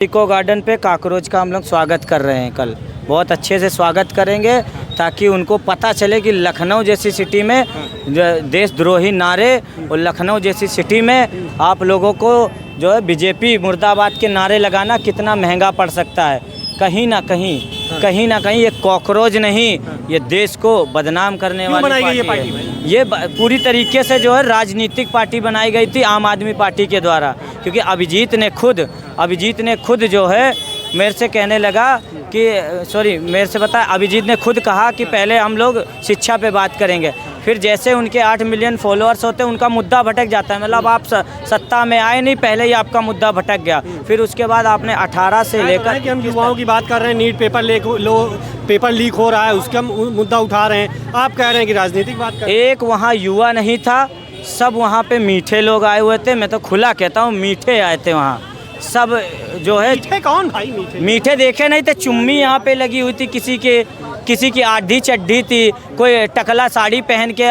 Eco garden पे cockroach का हम लोग स्वागत कर रहे हैं। कल बहुत अच्छे से स्वागत करेंगे ताकि उनको पता चले कि लखनऊ जैसी सिटी में देशद्रोही नारे और लखनऊ जैसी सिटी में आप लोगों को जो है बीजेपी मुर्दाबाद के नारे लगाना कितना महंगा पड़ सकता है। कहीं ना कहीं ये कॉकरोच नहीं, ये देश को बदनाम करने वाली पार्टी है। ये पूरी तरीके से जो है राजनीतिक पार्टी बनाई गई थी आम आदमी पार्टी के द्वारा, क्योंकि अभिजीत ने खुद जो है मेरे से कहने लगा कि अभिजीत ने खुद कहा कि पहले हम लोग शिक्षा पे बात करेंगे, फिर जैसे उनके 8 मिलियन फॉलोअर्स होते हैं उनका मुद्दा भटक जाता है। मतलब आप सत्ता में आए नहीं, पहले ही आपका मुद्दा भटक गया। फिर उसके बाद आपने 18 से लेकर कि हम युवाओं की बात कर रहे हैं, नीट पेपर लीक हो रहा है, उसका हम मुद्दा उठा रहे हैं। आप कह रहे हैं कि राजनीतिक बात कर रहे हैं। एक वहाँ युवा नहीं था, सब वहाँ पे मीठे लोग आए हुए थे। मैं तो खुला कहता हूँ, मीठे आए थे वहाँ सब जो है। मीठे कौन भाई? मीठे देखे नहीं थे। चुम्मी यहाँ पे लगी हुई थी, किसी की आधी चड्डी थी, कोई टकला साड़ी पहन के।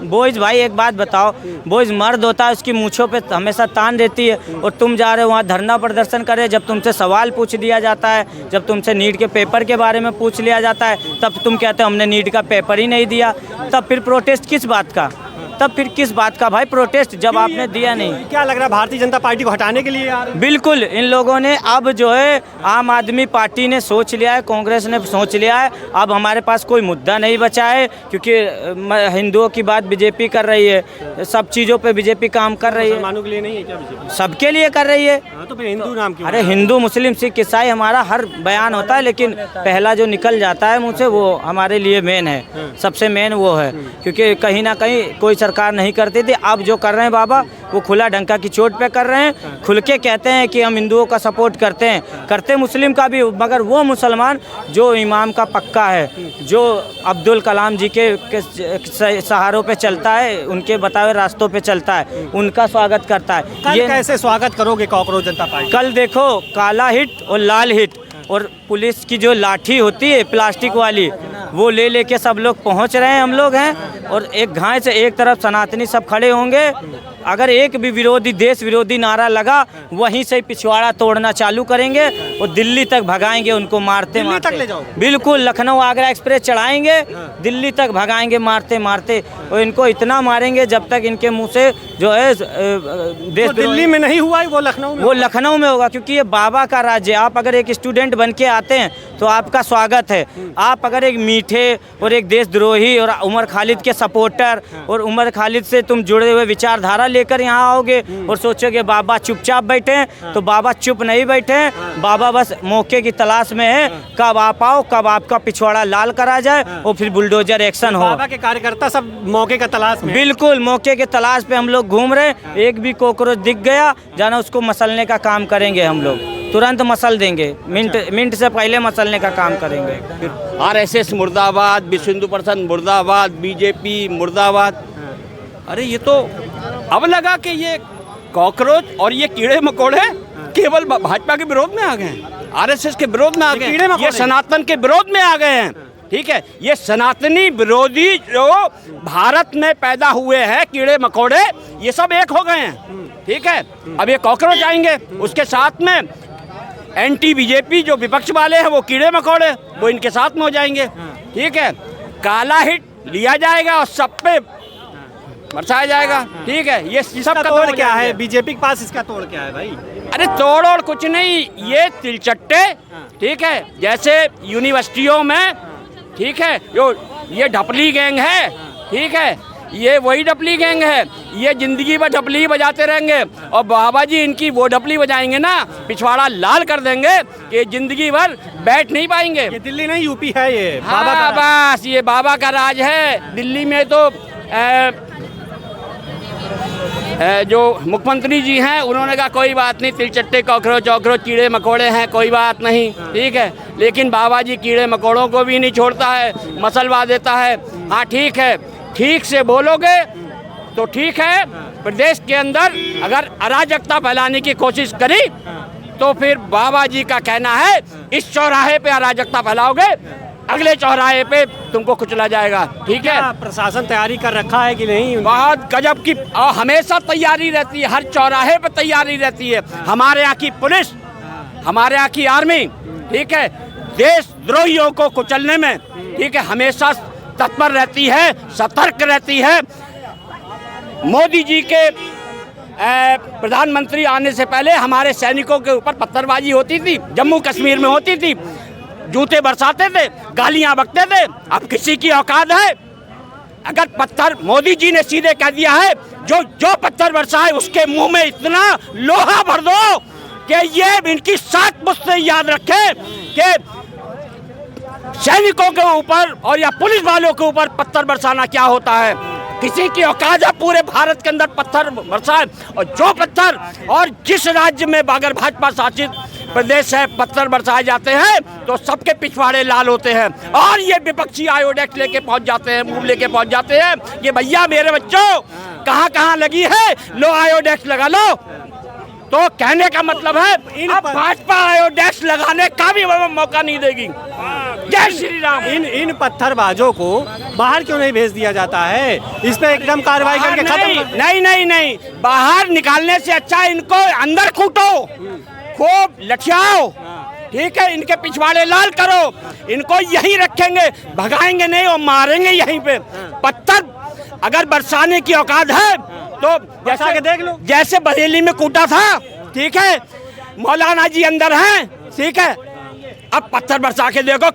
बॉयज़ भाई एक बात बताओ, बॉयज़ मर्द होता है, उसकी मूँछों पे हमेशा तान रहती है, और तुम जा रहे हो वहाँ धरना प्रदर्शन कर रहे। जब तुमसे सवाल पूछ दिया जाता है, जब तुमसे नीट के पेपर के बारे में पूछ लिया जाता है, तब तुम कहते हो हमने नीट का पेपर ही नहीं दिया। तब फिर प्रोटेस्ट किस बात का भाई प्रोटेस्ट, जब आपने दिया नहीं? क्या लग रहा है भारतीय जनता पार्टी को हटाने के लिए यार? बिल्कुल, इन लोगों ने अब जो है आम आदमी पार्टी ने सोच लिया है, कांग्रेस ने सोच लिया है, अब हमारे पास कोई मुद्दा नहीं बचा है, क्योंकि हिंदुओं की बात बीजेपी कर रही है, सब चीज़ों पे बीजेपी काम कर रही है। मुसलमानों के लिए नहीं है क्या बीजेपी? सबके लिए कर रही है। तो फिर हिंदू नाम क्यों? अरे हिंदू मुस्लिम सिख ईसाई हमारा हर बयान होता है, लेकिन पहला जो निकल जाता है मुझसे वो हमारे लिए मेन है, सबसे मेन वो है। क्योंकि कहीं ना कहीं कोई सरकार नहीं करती थी, अब जो कर रहे हैं बाबा वो खुला डंका की चोट पे कर रहे हैं। खुल के कहते हैं कि हम हिंदुओं का सपोर्ट करते मुस्लिम का भी, मगर वो मुसलमान जो इमाम का पक्का है, जो अब्दुल कलाम जी के सहारों पे चलता है, उनके बताए रास्तों पे चलता है, उनका स्वागत करता है। ये कैसे स्वागत करोगे कॉकरोच जनता पार्टी? कल देखो, काला हिट और लाल हिट और पुलिस की जो लाठी होती है प्लास्टिक वाली, वो ले के सब लोग पहुंच रहे हैं। हम लोग हैं, और एक घाय से एक तरफ सनातनी सब खड़े होंगे। अगर एक भी देश विरोधी नारा लगा, वहीं से पिछवाड़ा तोड़ना चालू करेंगे और दिल्ली तक भगाएंगे उनको, मारते तक ले जाओगे? बिल्कुल, लखनऊ आगरा एक्सप्रेस चढ़ाएंगे, दिल्ली तक भगाएंगे मारते, और इनको इतना मारेंगे जब तक इनके मुंह से जो है देश। दिल्ली में नहीं हुआ है, वो लखनऊ में होगा, क्योंकि ये बाबा का राज्य है। आप अगर एक स्टूडेंट बन के आते हैं तो आपका स्वागत है। आप अगर एक मीठे और एक देशद्रोही और उमर खालिद के सपोर्टर और उमर खालिद से तुम जुड़े हुए विचारधारा लेकर यहाँ आओगे और सोचोगे बाबा चुपचाप बैठे हैं, तो बाबा चुप नहीं बैठे हैं। बाबा बस मौके की तलाश में है, कब आप आओ, कब आपका पिछवाड़ा लाल करा जाए और फिर बुलडोजर एक्शन हो। बाबा के कार्यकर्ता सब मौके का तलाश में? बिल्कुल, मौके के तलाश पे हम लोग घूम रहे हैं। एक भी कॉकरोच दिख गया, जाना उसको मसलने का काम करेंगे। हम लोग तुरंत मसल देंगे, मिनट से पहले मसलने का काम करेंगे। आरएसएस मुर्दाबाद, विश्व हिंदू परिषद मुर्दाबाद, बीजेपी मुर्दाबाद। अरे ये तो अब लगा कि ये कॉकरोच और ये कीड़े मकोड़े केवल भाजपा के विरोध में आ गए हैं, आरएसएस के विरोध में आ गए हैं, ये सनातन के विरोध में आ गए हैं। ठीक है, ये सनातनी विरोधी जो भारत में पैदा हुए हैं कीड़े मकोड़े, ये सब एक हो गए हैं। ठीक है, अब ये कॉकरोच आएंगे, उसके साथ में एंटी बीजेपी जो विपक्ष वाले हैं वो कीड़े मकोड़े, वो इनके साथ में हो जाएंगे। ठीक है, काला हिट लिया जाएगा और सब पे बरसाया जाएगा। ठीक है, ये सब का तोड़ क्या है? बीजेपी के पास इसका तोड़ क्या है भाई? अरे तोड़ और कुछ नहीं, ये तिलचट्टे। ठीक है, जैसे यूनिवर्सिटियों में, ठीक है, जो ये ढपली गैंग है, ठीक है, ये वही ढपली गैंग है, ये जिंदगी भर ढपली बजाते रहेंगे, और बाबा जी इनकी वो ढपली बजाएंगे ना, पिछवाड़ा लाल कर देंगे, ये जिंदगी भर बैठ नहीं पाएंगे। ये दिल्ली नहीं, यूपी है ये। हाँ, बस ये बाबा का राज है। दिल्ली में तो जो मुख्यमंत्री जी हैं उन्होंने कहा कोई बात नहीं, तिलचट्टे कॉकरोच कीड़े मकोड़े हैं, कोई बात नहीं। ठीक है, लेकिन बाबा जी कीड़े मकोड़ों को भी नहीं छोड़ता है, मसलवा देता है। हाँ ठीक है, ठीक से बोलोगे तो ठीक है। प्रदेश के अंदर अगर अराजकता फैलाने की कोशिश करी तो फिर बाबा जी का कहना है, इस चौराहे पे अराजकता फैलाओगे, अगले चौराहे पे तुमको कुचला जाएगा। ठीक है, प्रशासन तैयारी कर रखा है कि नहीं? बहुत गजब की, हमेशा तैयारी रहती है, हर चौराहे पे तैयारी रहती है। हमारे यहाँ की पुलिस हमारे यहाँ की आर्मी, ठीक है, देशद्रोहियों को कुचलने में, ठीक है, हमेशा तत्पर रहती है, सतर्क रहती है। मोदी जी के प्रधानमंत्री आने से पहले हमारे सैनिकों के ऊपर पत्थरबाजी होती थी, जम्मू कश्मीर में होती थी, जूते बरसाते थे, गालियां बकते थे। अब किसी की औकात है? अगर पत्थर, मोदी जी ने सीधे कह दिया है, जो पत्थर बरसाए उसके मुंह में इतना लोहा भर दो कि ये इनकी सात मुझसे याद रखे कि सैनिकों के ऊपर और या पुलिस वालों के ऊपर पत्थर बरसाना क्या होता है। किसी की औकात है पूरे भारत के अंदर पत्थर बरसाए? और जो पत्थर, और जिस राज्य में अगर भाजपा शासित प्रदेश है पत्थर बरसाए जाते हैं तो सबके पिछवाड़े लाल होते हैं और ये विपक्षी आयोडेक्स लेके पहुंच जाते हैं, मुंह लेके पहुंच जाते हैं। ये भैया मेरे बच्चों कहाँ कहाँ लगी है, लो आयोडेक्स लगा लो। तो कहने का मतलब है अब भाजपा आयोडेक्स लगाने का भी मौका नहीं देगी। जय श्री राम। इन पत्थरबाजों को बाहर क्यों नहीं भेज दिया जाता है? इस पे एकदम कार्रवाई करके खत्म। नहीं, बाहर निकालने से अच्छा इनको अंदर कूटो, खूब लठियाओ, ठीक है, इनके पिछवाड़े लाल करो, इनको यहीं रखेंगे, भगाएंगे नहीं और मारेंगे यहीं पे। पत्थर अगर बरसाने की औकात है तो बरसा के देख लो, जैसे बरेली में कूटा था, ठीक है, मौलाना जी अंदर हैं, ठीक है, अब पत्थर बरसा के देखो।